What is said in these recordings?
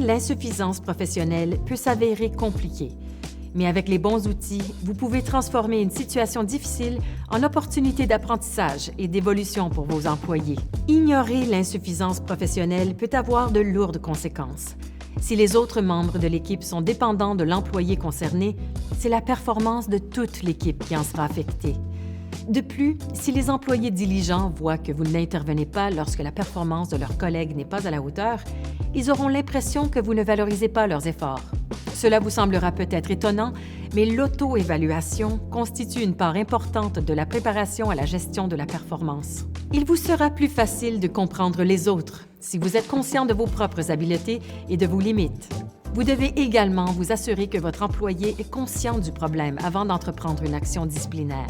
l'insuffisance professionnelle peut s'avérer compliqué. Mais avec les bons outils, vous pouvez transformer une situation difficile en opportunité d'apprentissage et d'évolution pour vos employés. Ignorer l'insuffisance professionnelle peut avoir de lourdes conséquences. Si les autres membres de l'équipe sont dépendants de l'employé concerné, c'est la performance de toute l'équipe qui en sera affectée. De plus, si les employés diligents voient que vous n'intervenez pas lorsque la performance de leurs collègues n'est pas à la hauteur, ils auront l'impression que vous ne valorisez pas leurs efforts. Cela vous semblera peut-être étonnant, mais l'auto-évaluation constitue une part importante de la préparation à la gestion de la performance. Il vous sera plus facile de comprendre les autres si vous êtes conscient de vos propres habiletés et de vos limites. Vous devez également vous assurer que votre employé est conscient du problème avant d'entreprendre une action disciplinaire.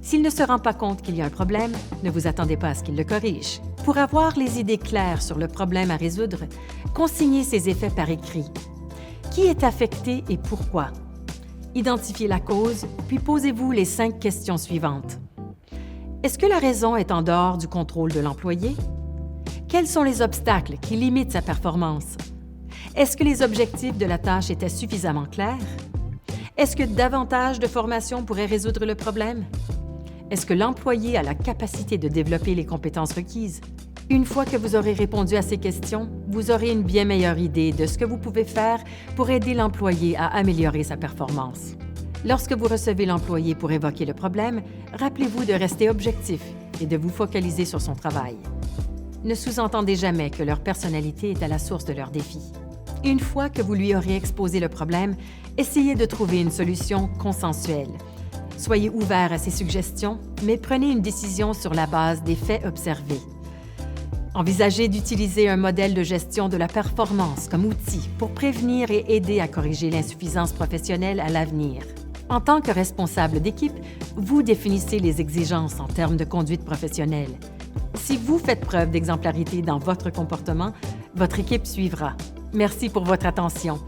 S'il ne se rend pas compte qu'il y a un problème, ne vous attendez pas à ce qu'il le corrige. Pour avoir les idées claires sur le problème à résoudre, consignez ses effets par écrit. Qui est affecté et pourquoi? Identifiez la cause, puis posez-vous les 5 questions suivantes. Est-ce que la raison est en dehors du contrôle de l'employé? Quels sont les obstacles qui limitent sa performance? Est-ce que les objectifs de la tâche étaient suffisamment clairs? Est-ce que davantage de formation pourrait résoudre le problème? Est-ce que l'employé a la capacité de développer les compétences requises? Une fois que vous aurez répondu à ces questions, vous aurez une bien meilleure idée de ce que vous pouvez faire pour aider l'employé à améliorer sa performance. Lorsque vous recevez l'employé pour évoquer le problème, rappelez-vous de rester objectif et de vous focaliser sur son travail. Ne sous-entendez jamais que leur personnalité est à la source de leurs défis. Une fois que vous lui aurez exposé le problème, essayez de trouver une solution consensuelle. Soyez ouvert à ses suggestions, mais prenez une décision sur la base des faits observés. Envisagez d'utiliser un modèle de gestion de la performance comme outil pour prévenir et aider à corriger l'insuffisance professionnelle à l'avenir. En tant que responsable d'équipe, vous définissez les exigences en termes de conduite professionnelle. Si vous faites preuve d'exemplarité dans votre comportement, votre équipe suivra. Merci pour votre attention.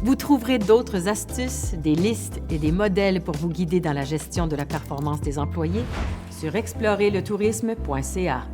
Vous trouverez d'autres astuces, des listes et des modèles pour vous guider dans la gestion de la performance des employés sur exploreretourisme.ca.